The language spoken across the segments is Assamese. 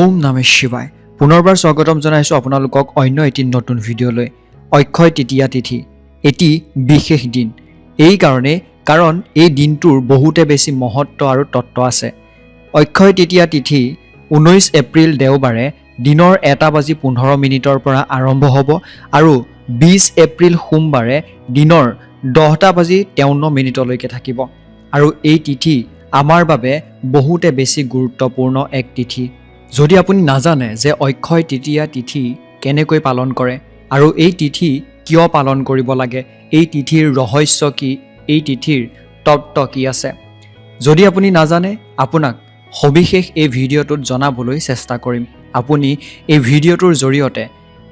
ওম নমঃ শিৱায় পুনৰবাৰ স্বাগতম জনাইছো আপোনালোকক অন্য এটি নতুন ভিডিঅ'লৈ। অক্ষয় তৃতীয়া তিথি এটি বিশেষ দিন এই কাৰণে কাৰণ এই দিনটোৰ বহুতে বেছি মহত্ব আৰু তত্ত্ব আছে। অক্ষয় তৃতীয়া তিথি 19 এপ্ৰিল দেওবাৰে দিনৰ 1:15 পৰা আৰম্ভ হ'ব আৰু 20 এপ্ৰিল সোমবাৰে দিনৰ 10:53 থাকিব। আৰু এই তিথি আমাৰ বাবে বহুতে বেছি গুৰুত্বপূৰ্ণ এক তিথি। যদি আপুনি নাজানে যে অক্ষয় তৃতীয়া তিথি কেনেকৈ পালন কৰে আৰু এই তিথি কিয় পালন কৰিব লাগে, এই তিথিৰ ৰহস্য কি, এই তিথিৰ তত্ত্ব কি আছে, যদি আপুনি নাজানে আপোনাক সবিশেষ এই ভিডিঅ'টোত জনাবলৈ চেষ্টা কৰিম। আপুনি এই ভিডিঅ'টোৰ জৰিয়তে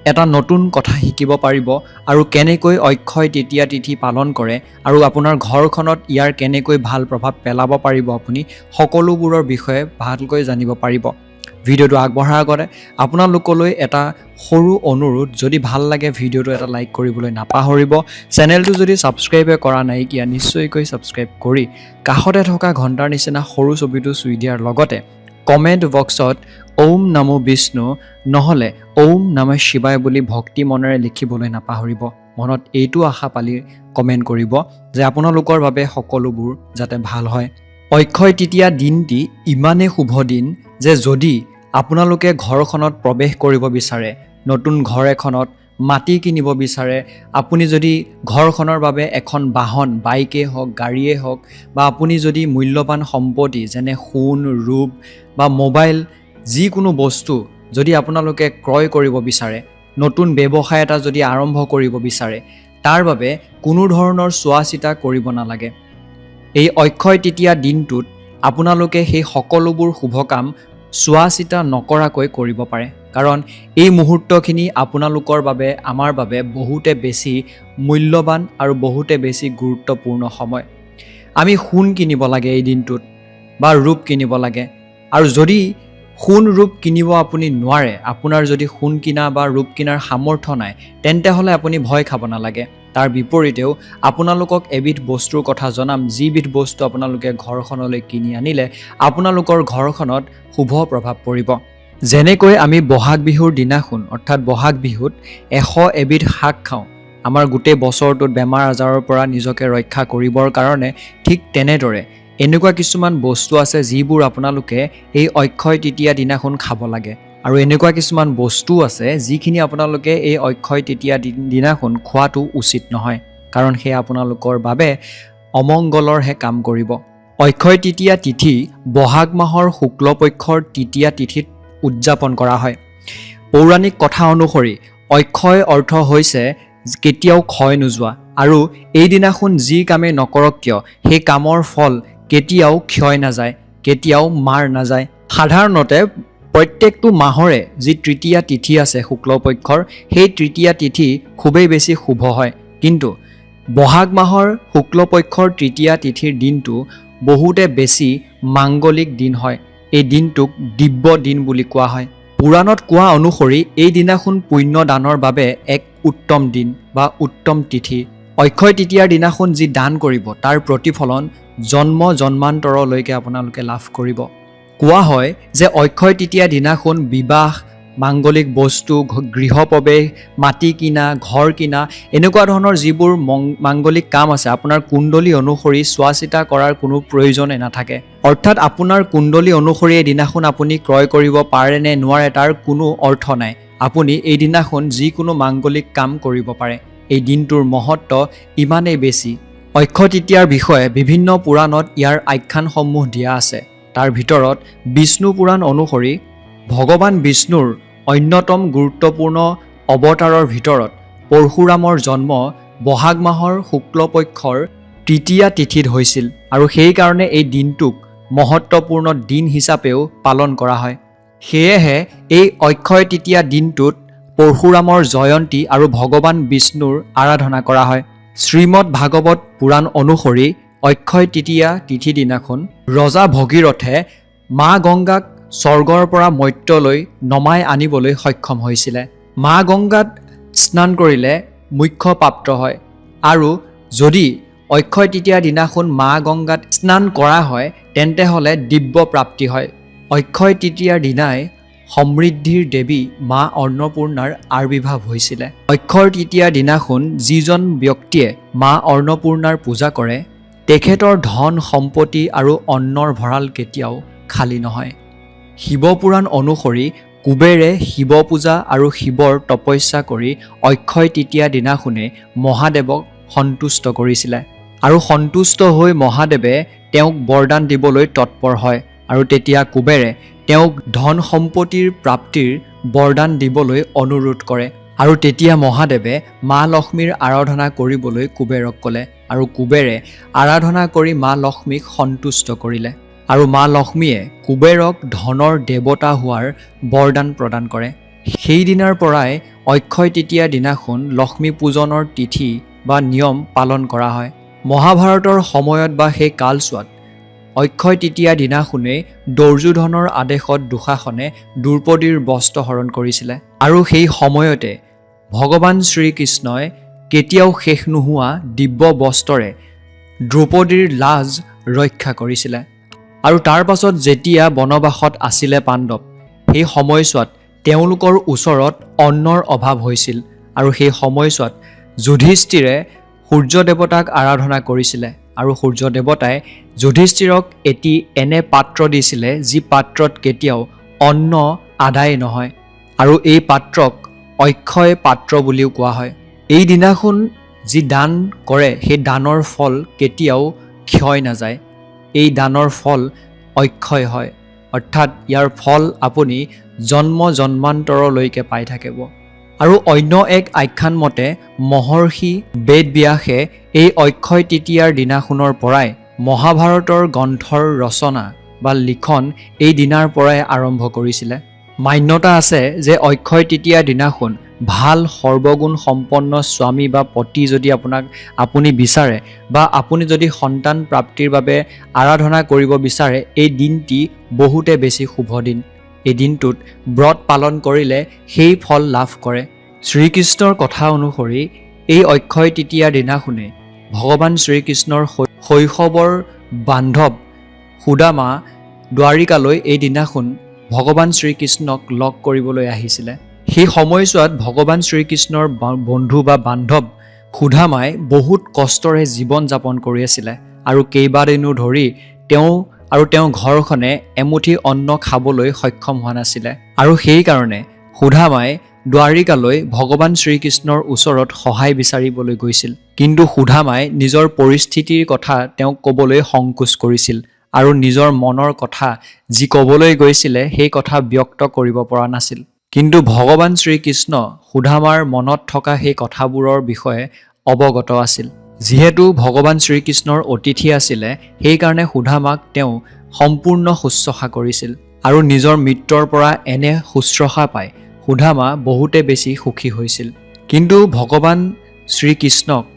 এটা নতুন কথা শিকিব পাৰিব আৰু কেনেকৈ অক্ষয় তৃতীয়া তিথি পালন কৰে আৰু আপোনাৰ ঘৰখনত ইয়াৰ কেনেকৈ ভাল প্ৰভাৱ পেলাব পাৰিব, আপুনি সকলোবোৰৰ বিষয়ে ভালকৈ জানিব পাৰিব। ভিডিঅ'টো আগবঢ়াৰ আগতে আপোনালোকলৈ এটা সৰু অনুৰোধ, যদি ভাল লাগে ভিডিঅ'টো এটা লাইক কৰিবলৈ নাপাহৰিব। চেনেলটো যদি ছাবস্ক্ৰাইব কৰা নাই কিয়া নিশ্চয়কৈ ছাবস্ক্ৰাইব কৰি কাষতে থকা ঘণ্টাৰ নিচিনা সৰু ছবিটো চুই দিয়াৰ লগতে কমেণ্ট বক্সত ওম নমো বিষ্ণু নহ'লে ওম নমঃ শিৱায় বুলি ভক্তি মনেৰে লিখিবলৈ নাপাহৰিব। মনত এইটো আশা পালি কমেণ্ট কৰিব যে আপোনালোকৰ বাবে সকলোবোৰ যাতে ভাল হয়। অক্ষয় তৃতীয়া দিনটি ইমানেই শুভ দিন যে যদি আপোনালোকে ঘৰখনত প্ৰৱেশ কৰিব বিচাৰে, নতুন ঘৰ এখনত মাটি কিনিব বিচাৰে, আপুনি যদি ঘৰখনৰ বাবে এখন বাহন, বাইকেই হওক, গাড়ীয়ে হওক, বা আপুনি যদি মূল্যৱান সম্পত্তি যেনে সোণ, ৰূপ বা মোবাইল যিকোনো বস্তু যদি আপোনালোকে ক্ৰয় কৰিব বিচাৰে, নতুন ব্যৱসায় এটা যদি আৰম্ভ কৰিব বিচাৰে, তাৰ বাবে কোনো ধৰণৰ চোৱা চিতা কৰিব নালাগে। এই অক্ষয় তৃতীয়া দিনটোত আপোনালোকে সেই সকলোবোৰ শুভ কাম চোৱা চিতা নকৰাকৈ কৰিব পাৰে, কাৰণ এই মুহূৰ্তখিনি আপোনালোকৰ বাবে, আমাৰ বাবে বহুতে বেছি মূল্যৱান আৰু বহুতে বেছি গুৰুত্বপূৰ্ণ সময়। আমি সোণ কিনিব লাগে এই দিনটোত বা ৰূপ কিনিব লাগে, আৰু যদি সোণ ৰূপ কিনিব আপুনি নোৱাৰে, আপোনাৰ যদি সোণ কিনা বা ৰূপ কিনাৰ সামৰ্থ্য নাই, তেন্তে হ'লে আপুনি ভয় খাব নালাগে। তাৰ বিপৰীতেও আপোনালোকক এবিধ বস্তুৰ কথা জনাম, যিবিধ বস্তু আপোনালোকে ঘৰখনলৈ কিনি আনিলে আপোনালোকৰ ঘৰখনত শুভ প্ৰভাৱ পৰিব। যেনেকৈ আমি বহাগ বিহুৰ দিনাখন অৰ্থাৎ বহাগ বিহুত 100 এবিধ শাক খাওঁ আমাৰ গোটেই বছৰটোত বেমাৰ আজাৰৰ পৰা নিজকে ৰক্ষা কৰিবৰ কাৰণে, ঠিক তেনেদৰে এনেকুৱা কিছুমান বস্তু আছে যিবোৰ আপোনালোকে এই অক্ষয় তৃতীয়া দিনাখন খাব লাগে, আৰু এনেকুৱা কিছুমান বস্তু আছে যিখিনি আপোনালোকে এই অক্ষয় তৃতীয়া দিনাখন খোৱাটো উচিত নহয়, কাৰণ সেয়া আপোনালোকৰ বাবে অমংগলৰহে কাম কৰিব। অক্ষয় তৃতীয়া তিথি বহাগ মাহৰ শুক্লপক্ষৰ তৃতীয়া তিথিত উদযাপন কৰা হয়। পৌৰাণিক কথা অনুসৰি অক্ষয় অৰ্থ হৈছে কেতিয়াও ক্ষয় নোযোৱা, আৰু এই দিনাখন যি কামেই নকৰক কিয় সেই কামৰ ফল কেতিয়াও ক্ষয় নাযায়, কেতিয়াও মাৰ নাযায়। সাধাৰণতে প্ৰত্যেকটো মাহৰে যি তৃতীয়া তিথি আছে শুক্লপক্ষৰ, সেই তৃতীয়া তিথি খুবেই বেছি শুভ হয়, কিন্তু বহাগ মাহৰ শুক্লপক্ষৰ তৃতীয়া তিথিৰ দিনটো বহুতে বেছি মাংগলিক দিন হয়। এই দিনটোক দিব্য দিন বুলি কোৱা হয়। পুৰাণত কোৱা অনুসৰি এই দিনাখন পুণ্য দানৰ বাবে এক উত্তম দিন বা উত্তম তিথি। অক্ষয় তৃতীয়াৰ দিনাখন যি দান কৰিব তাৰ প্ৰতিফলন জন্ম জন্মান্তৰলৈকে আপোনালোকে লাভ কৰিব। কোৱা হয় যে অক্ষয় তৃতীয়া দিনাখন বিবাহ, মাংগলিক বস্তু, গৃহপ্ৰৱেশ, মাটি কিনা, ঘৰ কিনা, এনেকুৱা ধৰণৰ যিবোৰ মাংগলিক কাম আছে, আপোনাৰ কুণ্ডলী অনুসৰি চোৱা চিতা কৰাৰ কোনো প্ৰয়োজনে নাথাকে। অৰ্থাৎ আপোনাৰ কুণ্ডলী অনুসৰি এই দিনাখন আপুনি ক্ৰয় কৰিব পাৰে নে নোৱাৰে তাৰ কোনো অৰ্থ নাই। আপুনি এই দিনাখন যিকোনো মাংগলিক কাম কৰিব পাৰে। এই দিনটোৰ মহত্ব ইমানেই বেছি। অক্ষয় তৃতীয়াৰ বিষয়ে বিভিন্ন পুৰাণত ইয়াৰ আখ্যানসমূহ দিয়া আছে। তাৰ ভিতৰত বিষ্ণু পুৰাণ অনুসৰি ভগৱান বিষ্ণুৰ অন্যতম গুৰুত্বপূৰ্ণ অৱতাৰৰ ভিতৰত পৰশুৰামৰ জন্ম বহাগ মাহৰ শুক্লপক্ষৰ তৃতীয়া তিথিত হৈছিল, আৰু সেইকাৰণে এই দিনটোক মহত্বপূৰ্ণ দিন হিচাপেও পালন কৰা হয়। সেয়েহে এই অক্ষয় তৃতীয়া দিনটোত পৰশুৰামৰ জয়ন্তী আৰু ভগৱান বিষ্ণুৰ আৰাধনা কৰা হয়। শ্ৰীমদ ভাগৱত পুৰাণ অনুসৰি অক্ষয় তৃতীয়া তিথি দিনাখন ৰজা ভগীৰথে মা গংগাক স্বৰ্গৰ পৰা মৰ্ত্যলৈ নমাই আনিবলৈ সক্ষম হৈছিলে। মা গংগাত স্নান কৰিলে মোক্ষ প্ৰাপ্ত হয়, আৰু যদি অক্ষয় তৃতীয়া দিনাখন মা গংগাত স্নান কৰা হয় তেন্তে হ'লে দিব্য প্ৰাপ্তি হয়। অক্ষয় তৃতীয়াৰ দিনাই সমৃদ্ধিৰ দেৱী মা অন্নপূৰ্ণাৰ আবিৰ্ভাৱ হৈছিলে। অক্ষয় তৃতীয়াৰ দিনাখন যিজন ব্যক্তিয়ে মা অন্নপূৰ্ণাৰ পূজা কৰে তেখেতৰ ধন সম্পত্তি আৰু অন্নৰ ভঁৰাল কেতিয়াও খালী নহয়। শিৱপুৰাণ অনুসৰি কুবেৰে শিৱ পূজা আৰু শিৱৰ তপস্যা কৰি অক্ষয় তৃতীয়া দিনাখনে মহাদেৱক সন্তুষ্ট কৰিছিলে আৰু সন্তুষ্ট হৈ মহাদেৱে তেওঁক বৰদান দিবলৈ তৎপৰ হয় আৰু তেতিয়া কুবেৰে তেওঁক ধন সম্পত্তিৰ প্ৰাপ্তিৰ বৰদান দিবলৈ অনুৰোধ কৰে আৰু তেতিয়া মহাদেৱে মা লক্ষ্মীৰ আৰাধনা কৰিবলৈ কুবেৰক ক'লে আৰু কুবেৰে আৰাধনা কৰি মা লক্ষ্মীক সন্তুষ্ট কৰিলে আৰু মা লক্ষ্মীয়ে কুবেৰক ধনৰ দেৱতা হোৱাৰ বৰদান প্ৰদান কৰে। সেইদিনাৰ পৰাই অক্ষয় তৃতীয়া দিনাখন লক্ষ্মী পূজনৰ তিথি বা নিয়ম পালন কৰা হয়। মহাভাৰতৰ সময়ত বা সেই কালছোৱাত অক্ষয় তৃতীয়া দিনাখনেই দুৰ্যোধনৰ আদেশত দুঃশাসনে দ্ৰৌপদীৰ বস্ত্ৰ হৰণ কৰিছিলে আৰু সেই সময়তে ভগৱান শ্ৰীকৃষ্ণই কেতিয়াও শেষ নোহোৱা দিব্য বস্ত্ৰৰে দ্ৰৌপদীৰ লাজ ৰক্ষা কৰিছিলে আৰু তাৰ পাছত যেতিয়া বনবাসত আছিলে পাণ্ডৱ সেই সময়ছোৱাত তেওঁলোকৰ ওচৰত অন্নৰ অভাৱ হৈছিল আৰু সেই সময়ছোৱাত যুধিষ্ঠিৰে সূৰ্য দেৱতাক আৰাধনা কৰিছিলে আৰু সূৰ্য দেৱতাই যুধিষ্ঠিৰক এটি এনে পাত্ৰ দিছিলে যি পাত্ৰত কেতিয়াও অন্ন আদায় নহয় আৰু এই পাত্ৰক অক্ষয় পাত্ৰ বুলিও কোৱা হয়। এই দিনাখন যি দান কৰে সেই দানৰ ফল কেতিয়াও ক্ষয় নাযায়। এই দানৰ ফল অক্ষয় হয়, অৰ্থাৎ ইয়াৰ ফল আপুনি জন্ম জন্মান্তৰলৈকে পাই থাকিব। আৰু অন্য এক আখ্যান মতে মহৰ্ষি বেদব্যাসে এই অক্ষয় তৃতীয়াৰ দিনাখনৰ পৰাই মহাভাৰতৰ গ্ৰন্থৰ ৰচনা বা লিখন এই দিনাৰ পৰাই আৰম্ভ কৰিছিলে। মান্যতা আছে যে অক্ষয় তৃতীয়াৰ দিনাখন ভাল সৰ্বগুণ সম্পন্ন স্বামী বা পতি যদি আপুনি বিচাৰে বা আপুনি যদি সন্তান প্ৰাপ্তিৰ বাবে আৰাধনা কৰিব বিচাৰে এই দিনটি বহুতে বেছি শুভ দিন। এই দিনটোত ব্ৰত পালন কৰিলে সেই ফল লাভ কৰে। শ্ৰীকৃষ্ণৰ কথা অনুসৰি এই অক্ষয় তৃতীয়াৰ দিনাখনে ভগৱান শ্ৰীকৃষ্ণৰ শৈশৱৰ বান্ধৱ সুদামা দ্বাৰিকালৈ এই দিনাখন ভগৱান শ্ৰীকৃষ্ণক লগ কৰিবলৈ আহিছিলে। সেই সময়ছোৱাত ভগৱান শ্ৰীকৃষ্ণৰ বন্ধু বা বান্ধৱ সুদামাই বহুত কষ্টৰে জীৱন যাপন কৰি আছিলে আৰু কেইবাদিনো ধৰি তেওঁৰ ঘৰখনে এমুঠি অন্ন খাবলৈ সক্ষম হোৱা নাছিলে আৰু সেইকাৰণে সুদামাই দ্বাৰিকালৈ ভগৱান শ্ৰীকৃষ্ণৰ ওচৰত সহায় বিচাৰিবলৈ গৈছিল। কিন্তু সুদামাই নিজৰ পৰিস্থিতিৰ কথা তেওঁক ক'বলৈ সংকোচ কৰিছিল আৰু নিজৰ মনৰ কথা যি ক'বলৈ গৈছিলে সেই কথা ব্যক্ত কৰিব পৰা নাছিল। কিন্তু ভগৱান শ্ৰীকৃষ্ণ সুদামাৰ মনত থকা সেই কথাবোৰৰ বিষয়ে অৱগত আছিল। যিহেতু ভগৱান শ্ৰীকৃষ্ণৰ অতিথি আছিলে সেইকাৰণে সুদামাক তেওঁ সম্পূৰ্ণ শুশ্ৰূষা কৰিছিল আৰু নিজৰ মিত্ৰৰ পৰা এনে শুশ্ৰূষা পাই সুদামা বহুতে বেছি সুখী হৈছিল। কিন্তু ভগৱান শ্ৰীকৃষ্ণক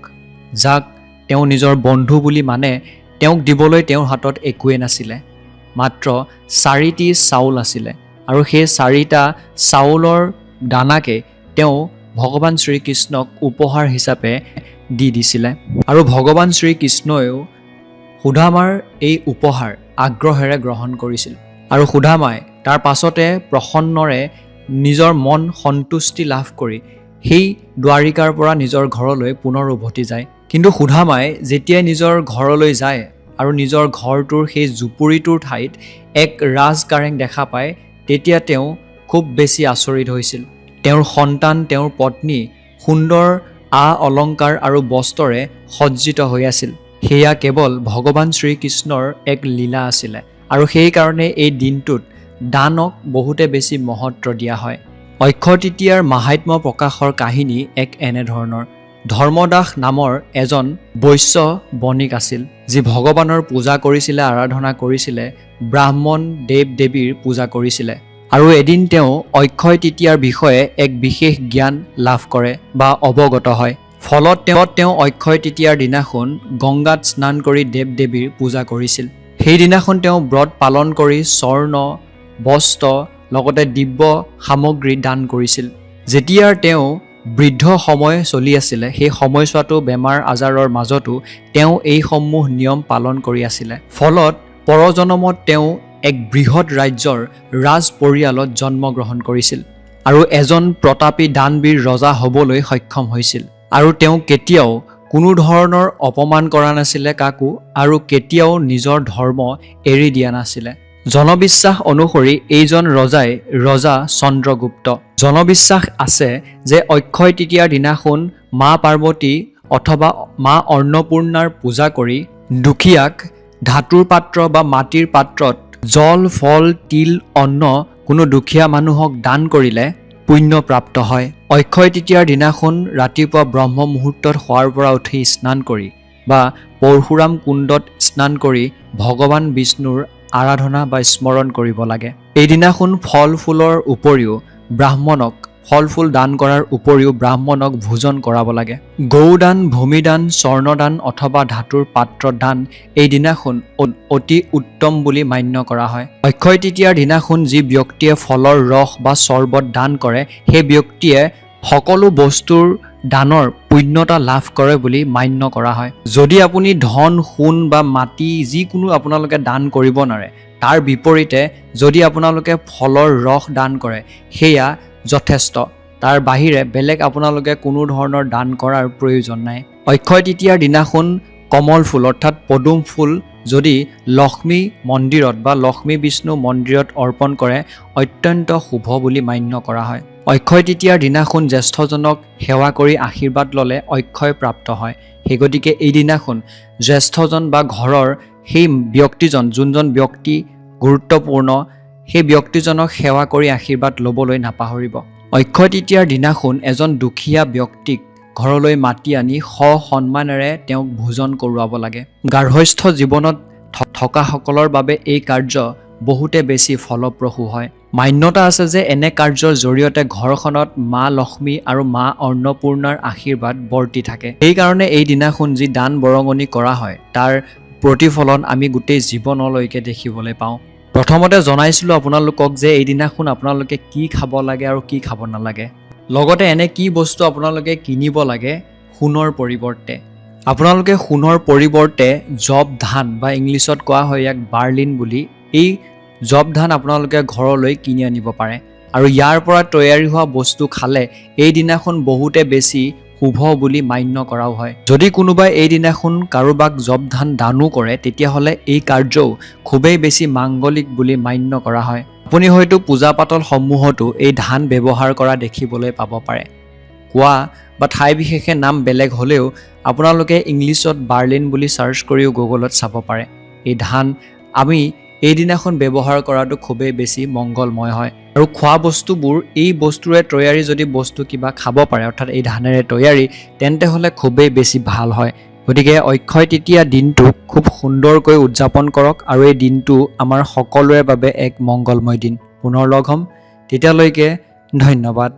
যাক তেওঁ নিজৰ বন্ধু বুলি মানে তেওঁক দিবলৈ তেওঁৰ হাতত একোৱেই নাছিলে, মাত্ৰ 4টি চাউল আছিলে আৰু সেই 4টা চাউলৰ দানাকে তেওঁ ভগৱান শ্ৰীকৃষ্ণক উপহাৰ হিচাপে দি দিছিলে আৰু ভগৱান শ্ৰীকৃষ্ণইও সুদামাৰ এই উপহাৰ আগ্ৰহেৰে গ্ৰহণ কৰিছিল আৰু সুদামাই তাৰ পাছতে প্ৰসন্নৰে নিজৰ মন সন্তুষ্টি লাভ কৰি সেই দ্বাৰিকাৰ পৰা নিজৰ ঘৰলৈ পুনৰ উভতি যায়। কিন্তু সুদামাই যেতিয়াই নিজৰ ঘৰলৈ যায় আৰু নিজৰ ঘৰটোৰ সেই জুপুৰিটোৰ ঠাইত এক ৰাজকাৰেং দেখা পায় তেতিয়া তেওঁ খুব বেছি আচৰিত হৈছিল। তেওঁৰ সন্তান তেওঁৰ পত্নী সুন্দৰ অলংকাৰ আৰু বস্ত্ৰৰে সজ্জিত হৈ আছিল। সেয়া কেৱল ভগৱান শ্ৰীকৃষ্ণৰ এক লীলা আছিলে আৰু সেইকাৰণে এই দিনটোত দানক বহুতে বেছি মহত্ব দিয়া হয়। অক্ষয় তৃতীয়াৰ মাহাত্ম্য প্ৰকাশৰ কাহিনী এক এনেধৰণৰ। ধৰ্মদাস নামৰ এজন বৈশ্য বণিক আছিল যি ভগৱানৰ পূজা কৰিছিলে, আৰাধনা কৰিছিলে, ব্ৰাহ্মণ দেৱ দেৱীৰ পূজা কৰিছিলে আৰু এদিন তেওঁ অক্ষয় তৃতীয়াৰ বিষয়ে এক বিশেষ জ্ঞান লাভ কৰে বা অৱগত হয়। ফলত তেওঁ অক্ষয় তৃতীয়াৰ দিনাখন গংগাত স্নান কৰি দেৱ দেৱীৰ পূজা কৰিছিল। সেইদিনাখন তেওঁ ব্ৰত পালন কৰি স্বৰ্ণ বস্ত্ৰ লগতে দিব্য সামগ্ৰী দান কৰিছিল। যেতিয়াৰ তেওঁ বৃদ্ধ সময় চলি আছিলে সেই সময়ছোৱাতো বেমাৰ আজাৰৰ মাজতো তেওঁ এইসমূহ নিয়ম পালন কৰি আছিলে। ফলত পৰজনমত তেওঁ এক বৃহৎ ৰাজ্যৰ ৰাজ পৰিয়ালত জন্মগ্ৰহণ কৰিছিল আৰু এজন প্ৰতাপী দানবীৰ ৰজা হ'বলৈ সক্ষম হৈছিল আৰু তেওঁ কেতিয়াও কোনো ধৰণৰ অপমান কৰা নাছিলে কাকো আৰু কেতিয়াও নিজৰ ধৰ্ম এৰি দিয়া নাছিলে জনবিশ্বাস অনুসৰি এইজন ৰজাই ৰজা চন্দ্ৰগুপ্ত জনবিশ্বাস আছে যে অক্ষয় তৃতীয়াৰ দিনাখন মা পাৰ্বতী অথবা মা অন্নপূৰ্ণাৰ পূজা কৰি দুখীয়াক ধাতুৰ পাত্ৰ বা মাটিৰ পাত্ৰত জল ফল তিল অন্ন কোনো দুখীয়া মানুহক দান কৰিলে পুণ্য প্ৰাপ্ত হয় অক্ষয় তৃতীয়াৰ দিনাখন ৰাতিপুৱা ব্ৰহ্ম মুহূৰ্তত শোৱাৰ পৰা উঠি স্নান কৰি বা পৰশুৰাম কুণ্ডত স্নান কৰি ভগৱান বিষ্ণুৰ আৰাধনা বা স্মৰণ কৰিব লাগে এই দিনাখন ফল ফুলৰ উপৰিও ব্ৰাহ্মণক ফল ফুল দান কৰাৰ উপৰিও ব্ৰাহ্মণক ভোজন কৰাব লাগে গৌদান ভূমিদান স্বৰ্ণদান অথবা ধাতুৰ পাত্ৰ দান এই দিনাখন অতি উত্তম বুলি মান্য কৰা হয় অক্ষয় তৃতীয়াৰ দিনাখন যি ব্যক্তিয়ে ফলৰ ৰস বা চৰ্বত দান কৰে সেই ব্যক্তিয়ে সকলো বস্তুৰ দানৰ পুণ্যতা লাভ কৰে বুলি মান্য কৰা হয় যদি আপুনি ধন সোণ বা মাটি যিকোনো আপোনালোকে দান কৰিব নোৱাৰে তাৰ বিপৰীতে যদি আপোনালোকে ফলৰ ৰস দান কৰে সেয়া যথেষ্ট তাৰ বাহিৰে বেলেগ আপোনালোকে কোনো ধৰণৰ দান কৰাৰ প্ৰয়োজন নাই অক্ষয় তৃতীয়াৰ দিনাখন কমল ফুল অৰ্থাৎ পদুম ফুল যদি লক্ষ্মী মন্দিৰত বা লক্ষ্মী বিষ্ণু মন্দিৰত অৰ্পণ কৰে অত্যন্ত শুভ বুলি মান্য কৰা হয় অক্ষয় তৃতীয়াৰ দিনাখন জ্যেষ্ঠজনক সেৱা কৰি আশীৰ্বাদ ল'লে অক্ষয় প্ৰাপ্ত হয় সেই গতিকে এই দিনাখন জ্যেষ্ঠজন বা ঘৰৰ সেই ব্যক্তিজন যোনজন ব্যক্তি গুৰুত্বপূৰ্ণ সেই ব্যক্তিজনক সেৱা কৰি আশীৰ্বাদ ল'বলৈ নাপাহৰিব অক্ষয় তৃতীয়াৰ দিনাখন এজন দুখীয়া ব্যক্তিক ঘৰলৈ মাতি আনি সন্মানেৰে তেওঁক ভোজন কৰোৱাব লাগে গাৰ্হস্থ্য জীৱনত থকাসকলৰ বাবে এই কাৰ্য বহুতে বেছি ফলপ্ৰসূ হয় মান্যতা আছে যে এনে কাৰ্যৰ জৰিয়তে ঘৰখনত মা লক্ষ্মী আৰু মা অন্নপূৰ্ণাৰ আশীৰ্বাদ বৰ্তি থাকে সেইকাৰণে এই দিনাখন যি দান বৰঙণি কৰা হয় তাৰ প্ৰতিফলন আমি গোটেই জীৱনলৈকে দেখিবলৈ পাওঁ প্ৰথমতে জনাইছিলোঁ আপোনালোকক যে এই দিনাখন আপোনালোকে কি খাব লাগে আৰু কি খাব নালাগে লগতে এনে কি বস্তু আপোনালোকে কিনিব লাগে সোণৰ পৰিৱৰ্তে আপোনালোকে সোণৰ পৰিৱৰ্তে জব ধান বা ইংলিছত কোৱা হয় ইয়াক বাৰ্লিন বুলি এই জব ধান আপোনালোকে ঘৰলৈ কিনি আনিব পাৰে আৰু ইয়াৰ পৰা তৈয়াৰী হোৱা বস্তু খালে এই দিনাখন বহুতে বেছি শুভ বুলি মান্য কৰাও হয় যদি কোনোবাই এই দিনাখন কাৰোবাক জব ধান দানো কৰে তেতিয়াহ'লে এই কাৰ্যও খুবেই বেছি মাংগলিক বুলি মান্য কৰা হয় আপুনি হয়তো পূজা পাতলসমূহতো এই ধান ব্যৱহাৰ কৰা দেখিবলৈ পাব পাৰে কোৱা বা ঠাই বিশেষে নাম বেলেগ হ'লেও আপোনালোকে ইংলিছত বাৰ্লিন বুলি চাৰ্চ কৰিও গুগলত চাব পাৰে এই ধান আমি এই দিনাখন ব্যৱহাৰ কৰাটো খুবেই বেছি মংগলময় হয় আৰু খোৱা বস্তুবোৰ এই বস্তুৰে তৈয়াৰী যদি বস্তু কিবা খাব পাৰে অৰ্থাৎ এই ধানেৰে তৈয়াৰী তেন্তে হ'লে খুবেই বেছি ভাল হয় গতিকে অক্ষয় তৃতীয়া দিনটো খুব সুন্দৰকৈ উদযাপন কৰক আৰু এই দিনটো আমাৰ সকলোৰে বাবে এক মংগলময় দিন পুনৰ লগ হ'ম তেতিয়ালৈকে ধন্যবাদ